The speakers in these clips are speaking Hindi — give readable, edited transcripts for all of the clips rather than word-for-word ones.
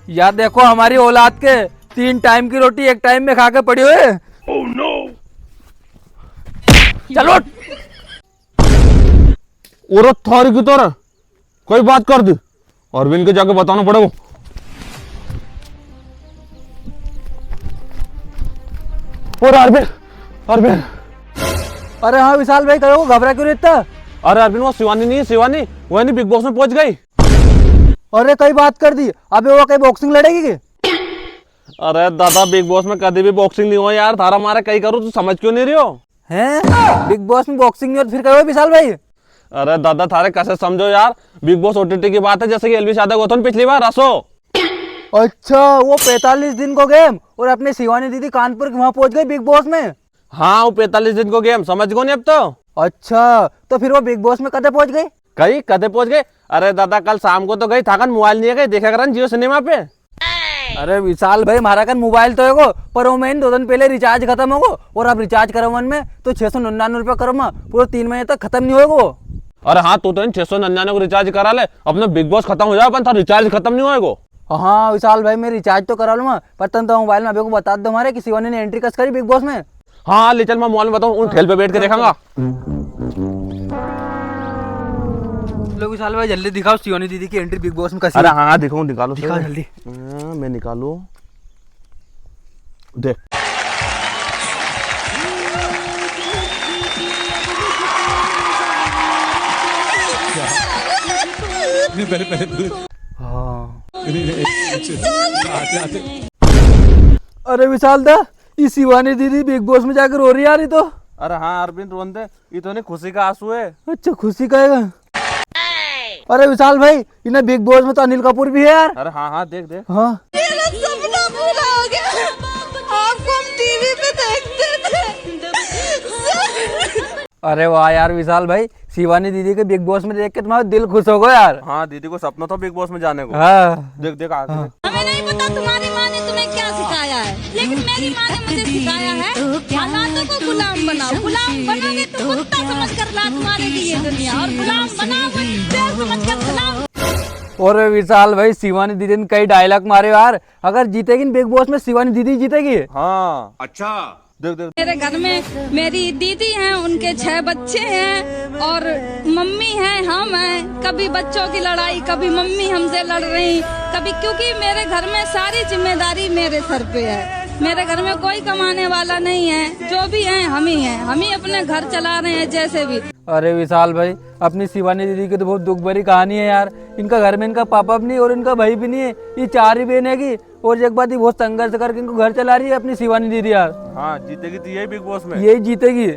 यार देखो हमारी औलाद के 3 टाइम की रोटी एक टाइम में खा के पड़ी हुए। Oh no! चलो और थारी की तरह कोई बात कर दी अरविंद के जाके बताना पड़ेगा। और अरविंद अरविंद अरे हाँ विशाल भाई करो, घबरा क्यों रहता? अरे अरविंद वो शिवानी नहीं है, शिवानी वो नहीं बिग बॉस में पहुंच गई। अरे कई बात कर दी, अबे वो कहीं बॉक्सिंग लड़ेगी की? अरे दादा बिग बॉस में कभी भी बॉक्सिंग नहीं हो यार, थारा मारा कहीं करूँ तू समझ क्यों नहीं रही हो? हैं बिग बॉस में बॉक्सिंग नहीं हो तो फिर करो विशाल भाई। अरे दादा थारे कैसे समझो यार, बिग बॉस ओटीटी की बात है, जैसे कि एलवी यादव हुआ था ना पिछली बार रसो। अच्छा वो 45 दिन को गेम और अपने शिवानी दीदी कानपुर वहां पहुंच गई बिग बॉस में। हाँ वो 45 दिन को गेम समझ गो नहीं अब तो। अच्छा तो फिर वो बिग बॉस में कदे पहुंच गई? कहीं कदे पहुंच गए? अरे दादा कल शाम को तो गई था, मोबाइल नहीं है गई, देखा कर जियो सिनेमा पे। अरे विशाल भाई हमारा का मोबाइल तो है पर वो मैंने 2 दिन पहले रिचार्ज खत्म होगो और अब रिचार्ज करवन में तो 699 रुपया करो पूरे 3 महीने तक खत्म नहीं होगा। अरे हाँ तू तो 699 को रिचार्ज करा ले, अपना बिग बॉस खत्म हो जाए अपन था रिचार्ज खत्म नहीं होएगा। हाँ विशाल भाई मैं रिचार्ज तो करा लूंगा पर तुम तो मोबाइल में अभी को बता दो हमारे कि शिवानी ने एंट्री कस करी बिग बॉस में। हाँ ले चल मैं मोबाइल में बताऊँ, उन ठेल पे बैठ के देखांगा। लो विशाल भाई जल्दी दिखाओ शिवानी दीदी की एंट्री बिग बॉस में कैसी। अरे हाँ दिखाऊँ, निकालो दिखाओ जल्दी। मैं निकालू देख। हाँ। अरे विशाल दा ये शिवानी दीदी बिग बॉस में जाकर रो रही है यार ये तो। अरे हाँ अरविंद रोंदे, ये तो नहीं खुशी का आंसू है। अच्छा खुशी का है। अरे विशाल भाई इन्हें बिग बॉस में तो अनिल कपूर भी है यार। अरे हाँ हाँ देख देख। हाँ मेरा सपना पूरा हो गया, आपको हम टीवी पे देखते थे। अरे वाह यार विशाल भाई शिवानी दीदी के बिग बॉस में देख के तुम्हारा दिल खुश हो गया यार। हाँ दीदी को सपना था बिग बॉस में जाने को। हाँ देख देख आगे। हमें नहीं पता तुम्हारी माँ ने तुम्हें क्या सिखाया है, लेकिन मेरी माँ ने मुझे सिखाया है हालातों को गुलाम बनाओ। गुलाम बनोगे तो कुत्ता समझ कर लात मारेगी ये दुनिया, और गुलाम बनाओगे शेर समझ कर गुलाम। और विशाल भाई शिवानी दीदी ने कई डायलॉग मारे यार, अगर जीतेगी बिग बॉस में शिवानी दीदी जीतेगी। हाँ अच्छा देख देख। मेरे घर में मेरी दीदी हैं, उनके 6 बच्चे हैं और मम्मी हैं, हम हैं। कभी बच्चों की लड़ाई, कभी मम्मी हमसे लड़ रही, कभी, क्योंकि मेरे घर में सारी जिम्मेदारी मेरे सर पे है। मेरे घर में कोई कमाने वाला नहीं है, जो भी है हम ही हैं, हम ही अपने घर चला रहे हैं जैसे भी। अरे विशाल भाई अपनी शिवानी दीदी की तो बहुत दुख भरी कहानी है यार। इनका घर में इनका पापा भी नहीं और इनका भाई भी नहीं है, ये 4 ही बहन है की और एक बात ही बहुत संघर्ष करके इनको घर चला रही है अपनी शिवानी दीदी यार। हाँ जीतेगी तो यही बिग बॉस में, यही जीतेगी।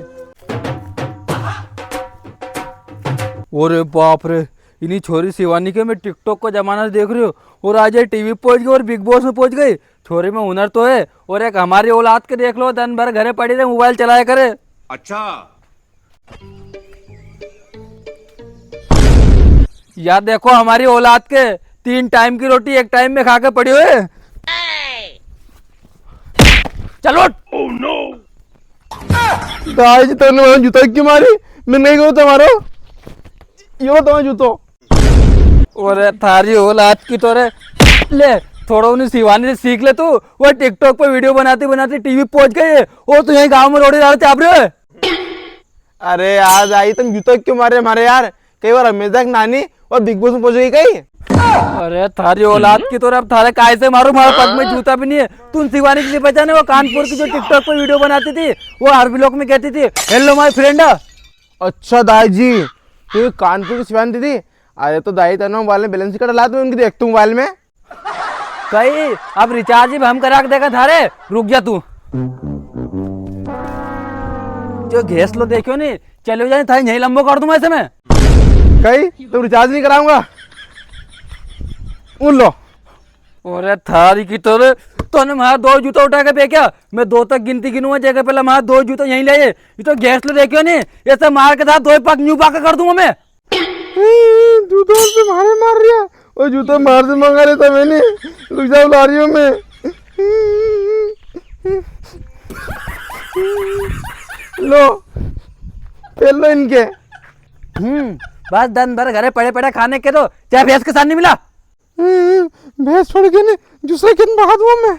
अरे बाप रे इन्हीं छोरी शिवानी के मैं टिकटॉक का जमाना देख रही हूँ और आज ये टीवी पहुंच गई और बिग बॉस में पहुंच गई। छोरी में हुनर तो है और एक हमारी औलाद के देख लो दिन भर घरे पड़ी रहे मोबाइल चलाया करे। अच्छा यार देखो हमारी औलाद के 3 टाइम की रोटी एक टाइम में खा के पड़ी हुए। चलो Oh no! दाई तेने जूता क्यों मारी? मैं नहीं करूँ तुम्हारा ये तुम्हारा जूतो। और थारी औलाद की तो रे ले थोड़ा उन्हें शिवानी से सीख ले तू। वो टिकटॉक पे वीडियो बनाती बनाती टीवी पहुंच गई है और तू यहीं गांव में रोड़ी दाल चाप रहे हो। अरे आज आई तुम जूता क्यों मारे हमारे यार? कई बार हमेशा नानी और बिग बॉस में पहुंच गई कहीं। अरे थारी औलाद की तो अब थारे काय से मारू, हमारे पग में जूता भी नहीं है। तुम शिवानी की पहचाने वो कानपुर की जो टिकटॉक पे वीडियो बनाती थी, वो हर ब्लॉग में कहती थी हेलो माय फ्रेंड। अच्छा दाई जी तो कानपुर की शिवानी दीदी। अरे तो दाई तेना मोबाइल में बैलेंस कार्ड ला तो उनकी देखता हूँ मोबाइल में। कहीं अब रिचार्ज भी हम करा के देखा थारे, रुक जा तू। जो गैस लो देखियो नहीं चलो जाए था यही लंबो कर दूं ऐसे में। कहीं तो रिचार्ज नहीं कराऊंगा उन लो। अरे थारी की तो ने मार 2 जूता उठा के फेंका, मैं 2 तक गिनती गिनूंगा जगह पहले मार 2 जूता यहीं ले। ये तो गैस लो देखियो नहीं ऐसे मार के साथ 2 पक न्यू पाक कर दूंगा मैं। जूता से मारे मार रही है और जूता मार से मंगा लेता मैंने। रुक जाओ ला रही हूँ मैं। लो लो इनके। बस दिन भर घरे पड़े पड़े खाने के दो, चाहे भैंस के साथ नहीं मिला। भैंस छोड़ के नहीं दूसरे खेत में भगा दूंगा मैं।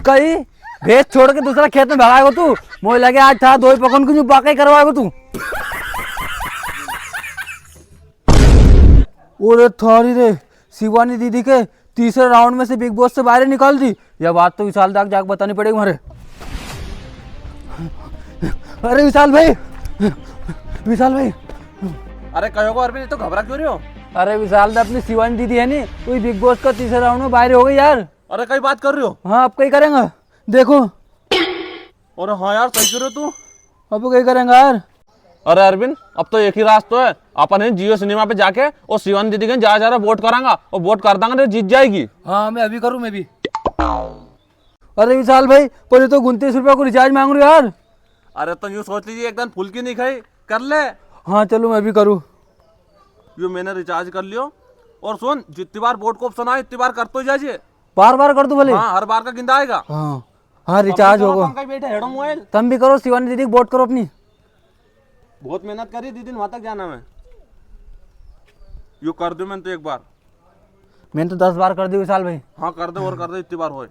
कहीं भैंस छोड़ के दूसरा खेत में भगाएगा तू? मुझे लगे आज था दो ही पकड़ के बाकी करवाएगा तू। ओरे थारी रे, शिवानी दीदी के तीसरे राउंड में से बिग बॉस से बाहर निकाल दी। यह बात तो विशाल तक जाके बतानी पड़ेगी हमारे। अरे विशाल भाई, विशाल भाई। अरे कहो अरविंद, तो घबरा क्यों रहे हो? अरे विशाल दा अपनी शिवानी दीदी है नी, कोई बिग बॉस का तीसरे राउंड में बाहर हो गई यार। अरे कई बात कर रहे हो? हाँ अब कहीं करेंगे, देखो। अरे हाँ यार, सही कर रहे हो तू। अब कहीं करेंगे यार। अरे अरविंद, अब तो एक ही रास्ता है, अपन जियो सिनेमा पे जाके और शिवानी दीदी के जा वोट करांगा और वोट कर देंगे, जीत जाएगी। हाँ मैं अभी करूँ, मैं भी। अरे विशाल भाई, पहले तो 29 रुपया को रिचार्ज मांग रहे हो यार। अरे तो यूँ सोच लीजिए, एक दिन फुल्की नहीं खाई, कर ले। हाँ चलो मैं भी करूँ। यो मैंने रिचार्ज कर लियो। और सुन, जितनी बार वोट को ऑप्शन आए इतनी बार कर तो जाइए। बार बार कर दो भले। हाँ, हर बार का गिंदा आएगा। हाँ हाँ रिचार्ज होगा। बैठे हेडो मोबाइल। तुम भी करो, शिवानी दीदी को वोट करो अपनी। बहुत मेहनत करी दीदी, वहां तक जाना मैं। यू कर दो मैंने तो एक बार। मैंने तो 10 बार कर दी विशाल भाई। हाँ कर दो, और कर दो इतनी बार होए।